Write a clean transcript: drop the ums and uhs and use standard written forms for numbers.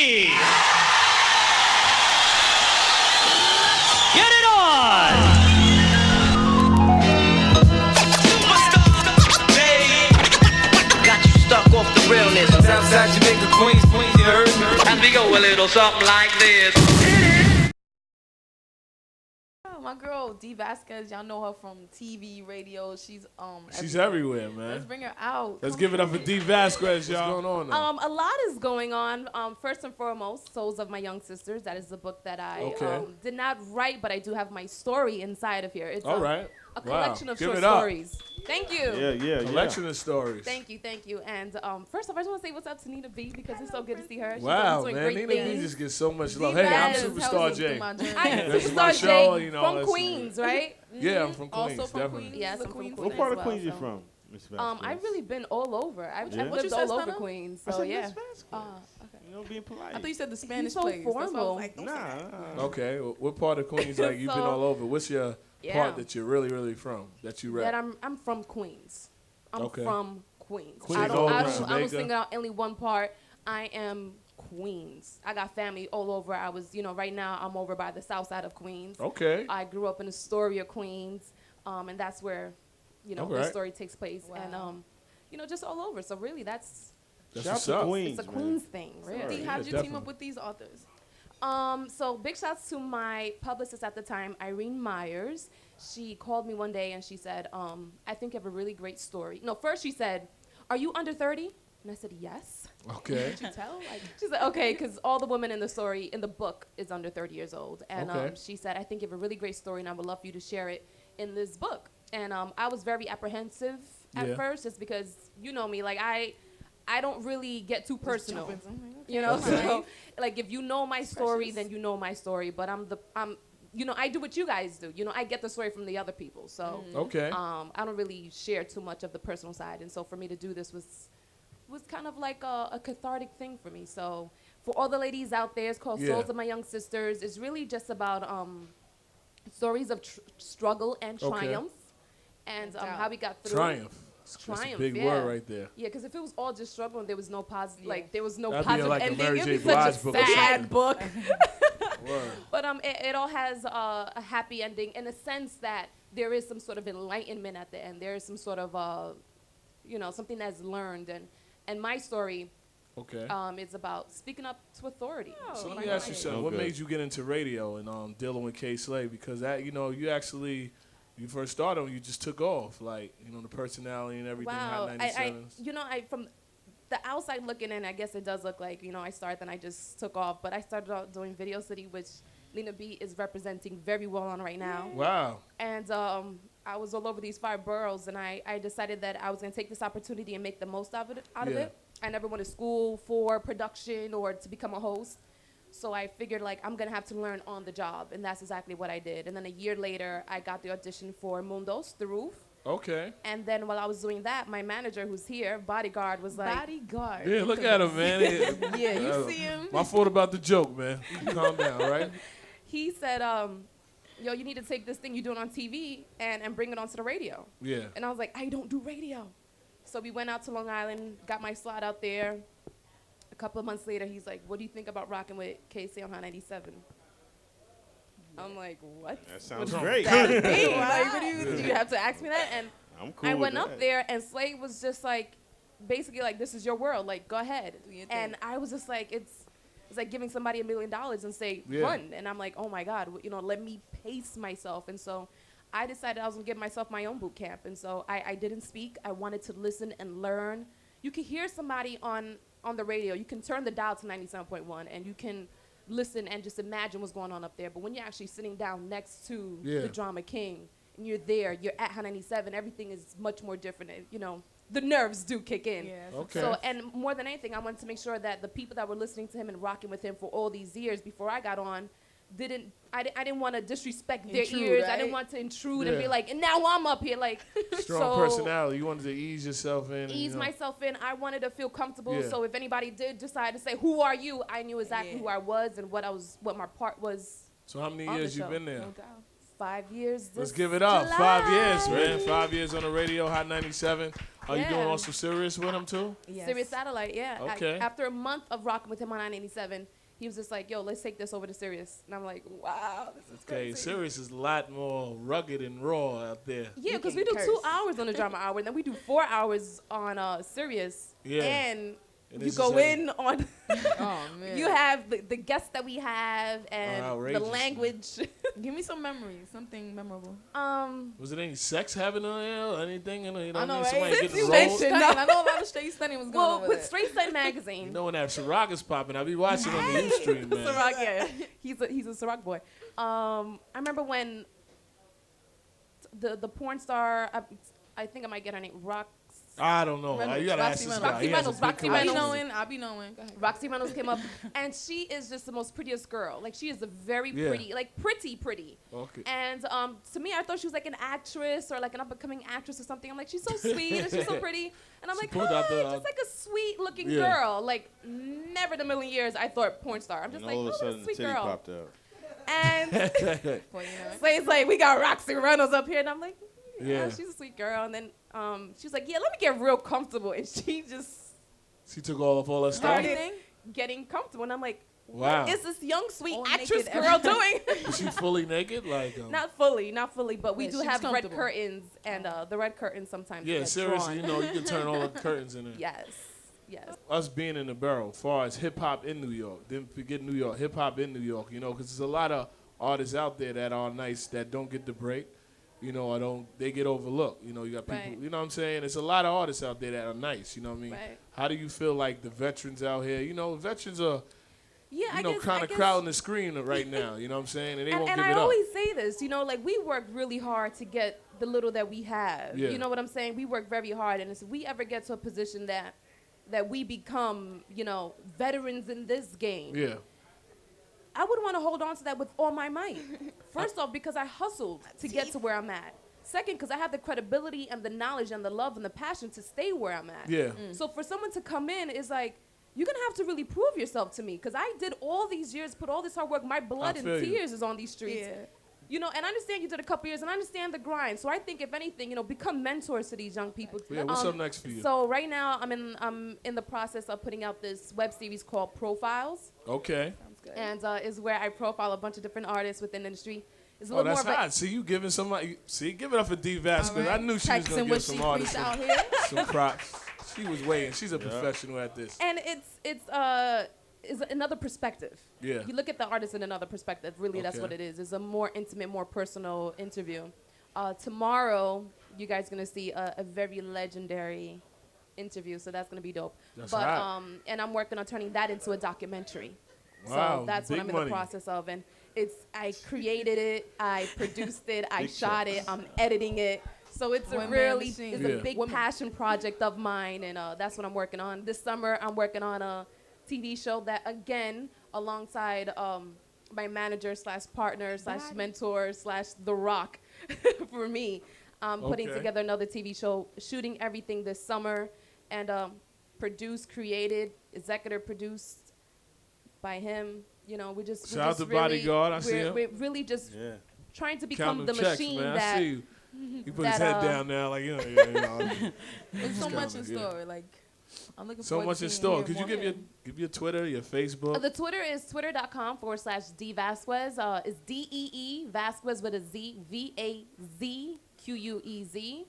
Queens. Get it on! Got you stuck off the realness. Southside Jamaica, Queens, you heard? And we go a little something like this. My girl Dee Vazquez, y'all know her from TV, radio. She's everywhere, man. Let's bring her out. Let's give it up for Dee Vazquez, y'all. What's going on now? A lot is going on. First and foremost, Souls of My Young Sisters. That is the book that I did not write, but I do have my story inside of here. It's all right. A collection of Give short it up. stories. Thank you. Yeah. Collection of stories. Thank you. And first off, I just want to say what's up to Nina B because it's so good to see her. She's Wow, doing man. great Nina B things. just gets so much love. Hey, I'm Superstar J. I'm That's my Superstar show, J you know, from that's- Queens, right? Yeah, I'm from Queens, Also from definitely. Queens. Yes, I'm from Queens. What part of as Queens you so. from, Miss Vazquez? I've really been all over. I've Yeah? lived all over Queens, I so said yeah. Miss Vazquez. You know, being polite. I thought you said the Spanish so place. That's why I was formal. like, don't say that. Nah. Okay, what part of Queens, like, you've been So- all over? What's your part that you're really, really from, that you rap? That I'm from Queens. I'm from Queens. Queens I all don't around. I don't single out only one part. I am Queens. I got family all over. I was, right now I'm over by the south side of Queens. Okay. I grew up in Astoria, Queens, and that's where, the story takes place. Wow. And, just all over. So really, that's That's Shout what's to up. Queens, it's a man. Queens thing, really. Dee, how did you team up definitely. with these authors? So big shouts to my publicist at the time, Irene Myers. She called me one day and she said, I think you have a really great story. No, first she said, are you under 30? And I said, yes. Okay. Did you tell? She said, okay, because all the women in the story, in the book, is under 30 years old. And she said, I think you have a really great story and I would love for you to share it in this book. And I was very apprehensive at first just because, you know me, like I don't really get too personal. So like if you know my story, then you know my story. But I do what you guys do. I get the story from the other people. So I don't really share too much of the personal side. And so for me to do this was kind of like a cathartic thing for me. So for all the ladies out there, it's called Souls of My Young Sisters. It's really just about stories of struggle and triumph, and how we got through. Triumph. That's a big word right there. Yeah, because if it was all just struggle and there was no positive, there was no That'd be positive like a ending, Mary it'd J. be such Blige a book or sad book. Word. But it all has a happy ending in a sense that there is some sort of enlightenment at the end. There is some sort of, something that's learned. And my story is about speaking up to authority. So let me ask you something. What made you get into radio and dealing with K. Slay? Because that, you first started when you just took off, like, the personality and everything. Wow. Hot 97. I from the outside looking in, I guess it does look like, I started and I just took off. But I started out doing Video City, which Lena B is representing very well on right now. Wow. And I was all over these 5 boroughs, and I decided that I was going to take this opportunity and make the most out of it. I never went to school for production or to become a host. So I figured, I'm going to have to learn on the job, and that's exactly what I did. And then a year later, I got the audition for Mundos, The Roof. Okay. And then while I was doing that, my manager, who's here, Bodyguard, was like... Bodyguard. Yeah, look at him, man. Yeah, you see him? My fault about the joke, man. You can calm down, right? He said, yo, you need to take this thing you're doing on TV and bring it onto the radio. Yeah. And I was like, I don't do radio. So we went out to Long Island, got my slot out there. A couple of months later, he's like, what do you think about rocking with KC on Hot 97? I'm like, what? That sounds great. Like, what do you have to ask me that? And I'm cool I with went that. up there, and Slade was just like, basically like, this is your world. Like, go ahead. And I was just like, it's like giving somebody $1 million and say, run. And I'm like, oh my God, let me pace myself. And so I decided I was gonna give myself my own boot camp. And so I didn't speak. I wanted to listen and learn. You can hear somebody on the radio. You can turn the dial to 97.1 and you can listen and just imagine what's going on up there. But when you're actually sitting down next to the drama king and you're there, you're at Hot 97, everything is much more different. And, the nerves do kick in. Yeah. Okay. So, and more than anything, I wanted to make sure that the people that were listening to him and rocking with him for all these years before I got on I didn't want to disrespect their ears. Right? I didn't want to intrude and be like, and now I'm up here like strong personality. You wanted to ease yourself in. Ease myself in. I wanted to feel comfortable. So if anybody did decide to say, "Who are you?" I knew exactly who I was and what my part was. So how many years you been there? No doubt. 5 years. Let's give it up. July. 5 years, man. 5 years on the radio, Hot 97. Are you doing also Sirius with him too? Yes. Sirius Satellite, yeah. Okay. After a month of rocking with him on 987, he was just like, yo, let's take this over to Sirius. And I'm like, wow, this is Okay, crazy. Sirius is a lot more rugged and raw out there. Yeah, because can we do curse. 2 hours on the drama hour, and then we do 4 hours on Sirius. Yeah. And And you it's go just in on, Oh man. you have the guests that we have and the outrageous. language. Give me some memories, something memorable. Was it any sex happening on there or anything? You know, I know, right? Somebody Since getting you rolled. mentioned- Stunning. I know a lot of straight stunning was going on well, over with there. Straight Sun Magazine. You know when that Ciroc is popping, I be watching on the Ustream, man. Ciroc, yeah. He's a Ciroc boy. I remember when the porn star, I think I might get her name, I don't know. Reynolds. You gotta ask Roxy this Reynolds. guy. He has a Roxy big I be Reynolds. collection. knowing. I be knowing. Go ahead. Roxy Reynolds came up, and she is just the most prettiest girl. Like, she is a very Yeah. pretty, like pretty. Okay. And to me, I thought she was like an actress or like an up-and-coming actress or something. I'm like, she's so sweet and she's so pretty. And I'm She like, pulled out the, just like a sweet-looking yeah. girl. Like, never in a million years I thought porn star. I'm just And like, all of a oh, sudden, sweet titty girl. popped out. And Well, you know. Slade's like, we got Roxy Reynolds up here. And I'm like, yeah, Yeah. she's a sweet girl. And then she's like, yeah, let me get real comfortable. And she just She took all that stuff. started getting comfortable. And I'm like, Wow. what is this young, sweet All actress naked girl doing? Is she fully naked? Like, Not fully, but we Yeah, do she's have red comfortable. curtains. And the red curtains sometimes yeah, get seriously, drawn. you know, you can turn all the curtains in there. Yes. Us being in the borough, as far as hip hop in New York, didn't forget New York, hip hop in New York, you know, because there's a lot of artists out there that are nice that don't get the break, you know, or they get overlooked. You know, you got people, Right. you know what I'm saying? There's a lot of artists out there that are nice, you know what I mean? Right. How do you feel like the veterans out here? You know, veterans are, Yeah, you know, kind of crowding the screen right now, you know what I'm saying? And they won't and give I it up. always say this, you know, like we work really hard to get the little that we have. Yeah. You know what I'm saying? We work very hard, and if we ever get to a position that we become, you know, veterans in this game, Yeah. I would want to hold on to that with all my might. First off, because I hustled to get to where I'm at. Second, because I have the credibility and the knowledge and the love and the passion to stay where I'm at. Yeah. So for someone to come in is like, you're going to have to really prove yourself to me, because I did all these years, put all this hard work. My blood and feel you. tears is on these streets. Yeah. You know, and I understand you did a couple years, and I understand the grind. So I think, if anything, you know, become mentors to these young people. Yeah, what's up next for you? So right now, I'm in the process of putting out this web series called Profiles, Okay. Sounds good. and is where I profile a bunch of different artists within the industry. It's a Oh, little that's more of a- hot. See, you giving somebody, give it up for Dee Vazquez. All right. I knew she was going to Practicing give what some she artists preached out some, here. some props. She was waiting. She's a professional at this. And it's is another perspective. Yeah. You look at the artist in another perspective. Really, that's Okay. what it is. It's a more intimate, more personal interview. Tomorrow, you guys gonna see a very legendary interview, so that's gonna be dope. That's but hot. and I'm working on turning that into a documentary. Wow, So that's what big I'm in money. the process of, and I created it, I produced it, I Big shot it, I'm editing it. So it's a One man really machine. it's Yeah. a big passion project of mine, and that's what I'm working on. This summer, I'm working on a TV show that, again, alongside my manager / partner / mentor / The Rock, for me, putting Okay. together another TV show, shooting everything this summer, and produced, created, executive produced by him. You know, we're just Shout out to Bodyguard. I see him. We're really just Yeah. trying to become Count the them checks, machine man. that I see you. He put his that, head down now, like, you know. There's so much in Yeah. store. Like, I'm looking So forward much to in seeing store. more Could you more. give your Twitter, your Facebook? The Twitter is twitter.com/Dee Vazquez. It's Dee Vazquez with a Z, VAZQUEZ.